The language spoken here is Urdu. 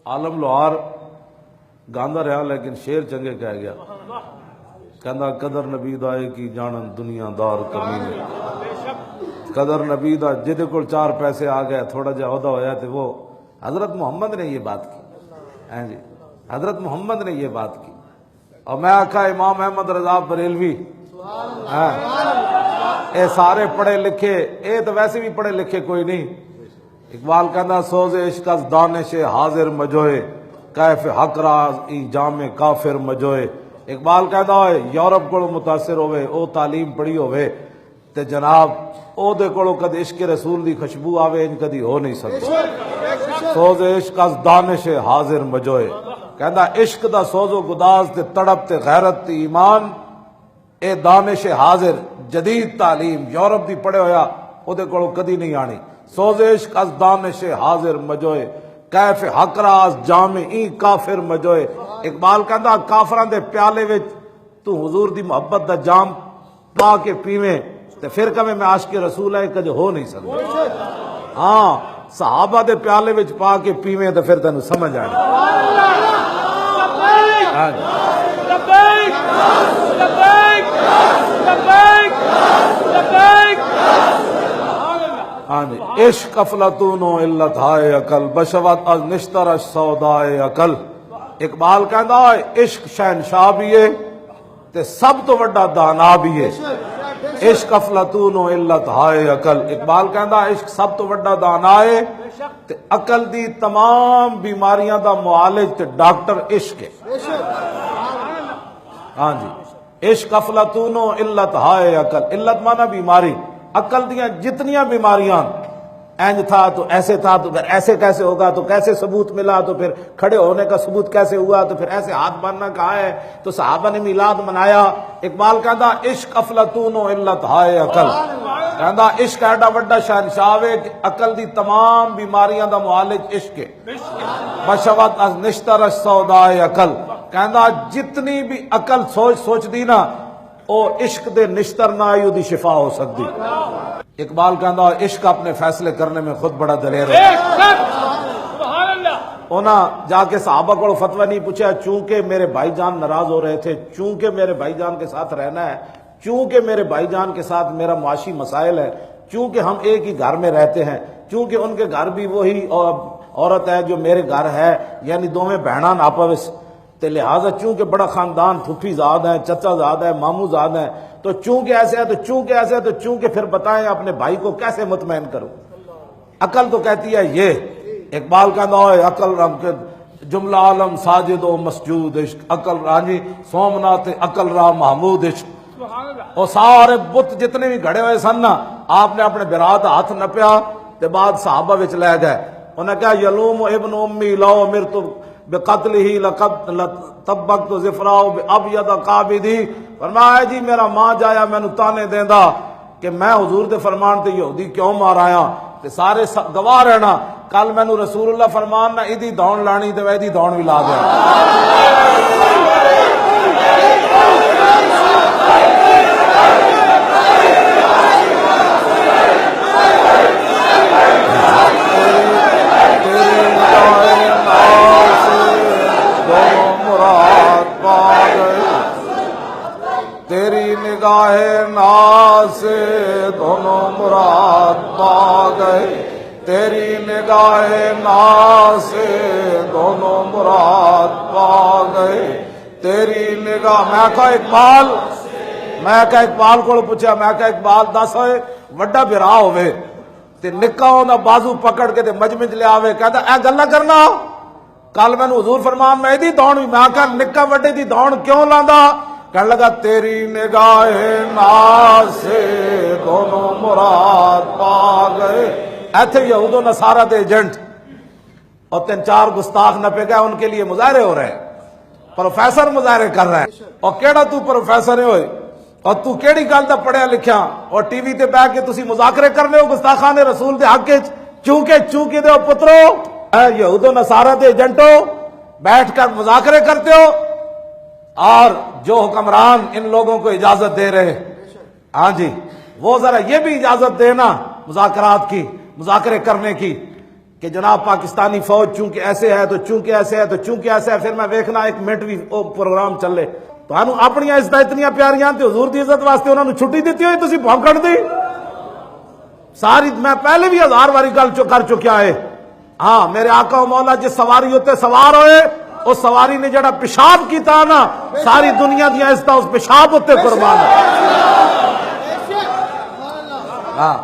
عالم لوہار گاندا رہا لیکن شیر چنگے کہہ گیا، کہندا قدر نبی دا اے کی جانن دنیا دار کمینے، قدر نبی دا جدے کول 4 پیسے آ گئے تھوڑا جہا عہدہ ہویا تے وہ حضرت محمد نے یہ بات کی، جی حضرت محمد نے یہ بات کی۔ اور میں آکھا امام احمد رضا بریلوی اے سارے پڑھے لکھے، اے تو ویسے بھی پڑھے لکھے کوئی نہیں۔ اقبال کہنا سوز عشق از دانش حاضر مجوئے، کیف حق راز ای جام کافر مجوئے۔ اقبال کہتا ہے یورپ کو متاثر ہوئے، او تعلیم پڑھی ہوئے تے جناب او دے کولو کد عشق رسول دی خوشبو آوے ان کدی ہو نہیں سکتا۔ سوز عشق از دانش حاضر مجوئے، کہتا عشق دا سوز و گداز تے تڑپ تے غیرت تے ایمان، اے دانش حاضر جدید تعلیم یورپ دی پڑھے ہویا او دے کولو کدی نہیں آنی۔ سوز عشق از دانش حاضر مجوئے، کیف حق راز جام ای کافر مجوئے۔ اقبال کہتا کافران دے پیالے وچ تو حضور دی محبت دا جام پا کے پیویں تے پھر کبھی میں عاشق رسول ہے کج ہو نہیں سکتا۔ ہاں صحابہ دے پیالے وچ پا کے پیویں تے پھر تینوں سمجھ آئے۔ عشق افلاطون و علت ہائے عقل، بشوت از نشترش سودائے عقل۔ اقبال کہتا ہے عشق شہنشاہ بھی ہے تے سب تو وڈا دانا بھی ہے۔ عشق افلاطون و علت ہائے عقل، اقبال کہتا ہے عشق سب تو وڈا دانا ہے تے عقل دی تمام بیماریاں دا معالج تے ڈاکٹر عشق ہے۔ ہاں جی عشق افلاطون و علت ہائے عقل، علت مانا بیماری، عقل دیاں جتنیاں بیماریاں اینج تھا تو ایسے تھا تو پھر ایسے کیسے ہوگا تو کیسے ثبوت ملا تو پھر کھڑے ہونے کا ثبوت کیسے ہوا تو پھر ایسے ہاتھ باندھنا کہا ہے تو صحابہ نے میلاد منایا۔ اقبال کہتا عشق افلاطون و علت ہائے عقل، کہتا عشق ایڈا وڈا شہنشاہ ہے کہ عقل دی تمام بیماریاں دا معالج عشق ہے۔ بشوت از نشترش سودائے عقل، کہتا جتنی بھی عقل سوچ دی نا او عشق دے نشتر نہ آئی دی شفا ہو سکتی۔ اقبال کہتا عشق اپنے فیصلے کرنے میں خود بڑا دلیر ہے۔ انہاں جا کے صحابہ کو فتویٰ نہیں پوچھا، چونکہ میرے بھائی جان ناراض ہو رہے تھے، چونکہ میرے بھائی جان کے ساتھ رہنا ہے، چونکہ میرے بھائی جان کے ساتھ میرا معاشی مسائل ہے، چونکہ ہم ایک ہی گھر میں رہتے ہیں، چونکہ ان کے گھر بھی وہی عورت ہے جو میرے گھر ہے، یعنی دونوں بہنان آپس تے لہٰذا چونکہ بڑا خاندان پھوپھی زاد ہے، چچا زاد ہے، ماموں زاد ہے، تو چونکہ ایسے ہے تو چونکہ ایسے ہے تو چونکہ پھر بتائیں اپنے بھائی کو کیسے مطمئن کروں۔ عقل تو کہتی ہے یہ۔ اقبال کہتا ہے عقل رم کے جملہ عالم ساجد و مسجود عشق، عقل رانی سومنات عقل را محمود عشق۔ اور سارے بت جتنے بھی گھڑے ہوئے سن نا آپ نے اپنے برات ہاتھ نپیا تے بعد صحابہ وچ لے گئے، انہیں کہا یلوم ابن امی لو مرت بقتل ہی لقد طبقت زفراء بابید قابدی، فرمایا جی میرا ماں جایا مینوں تانے دیندا کہ میں حضور دے فرمان تے یہودی کیوں مار آیا، تے سارے گواہ رہنا کل مینوں رسول اللہ فرمان نہ ایدی دوڑ لانی تے ایدی دوڑ بھی لا دیا۔ تیری نگاہ ناز سے دونوں مراد پا گئے، تیری نگاہ ناز سے دونوں مراد پا گئے، تیری نگاہ۔ میں کہا اقبال کو پوچھا، میں کہا اقبال دس ہوئے وڈا برا ہوئے تے نکا ہونا بازو پکڑ کے تے مجمج لے آوے، کہتا اے گل نہ کرنا کل میں حضور فرمان میں دی دوڑ بھی، میں کہا نکا وڈے دی دوڑ کیوں لاندا، کہنے لگا تیری نگاہ ناز سے دونوں مراد پا گئے۔ ایتھے یہود و نصارہ دے ایجنٹ اور 3-4 گستاخ نپے گئے، ان کے لیے مظاہرے ہو رہے ہیں، پروفیسر مظاہرے کر رہے ہیں، اور کیڑا تو پروفیسر ہوئے اور تو کیڑی گل دا پڑھیا لکھیا اور ٹی وی تے بیٹھ کے تسی مذاکرے کرنے ہو گستاخانے رسول دے حق وچ، چونکہ دے پترو یہود و نصارہ دے ایجنٹو بیٹھ کر مذاکرے کرتے ہو، اور جو حکمران ان لوگوں کو اجازت دے رہے ہاں جی وہ ذرا یہ بھی اجازت دینا مذاکرات کی، مذاکرے کرنے کی، کہ جناب پاکستانی فوج چونکہ ایسے ہے تو چونکہ ایسے ہے تو چونکہ ایسے ہے، پھر میں ویکھنا ایک منٹ بھی پروگرام چلے تو اپنی عزت اتنی پیاریاں تے حضور دی عزت واسطے انہوں نے چھٹی دیتی ہوئی تسی بھونکڑ دی ساری. میں پہلے بھی 1000 باری گل کر چکیا ہے. ہاں میرے آقا و مولا جس سواری ہوتے سوار ہوئے اس سواری نے جڑا پیشاب کیتا نا ساری دنیا دیا عزت اس پیشاب ہوتے قربان. ہاں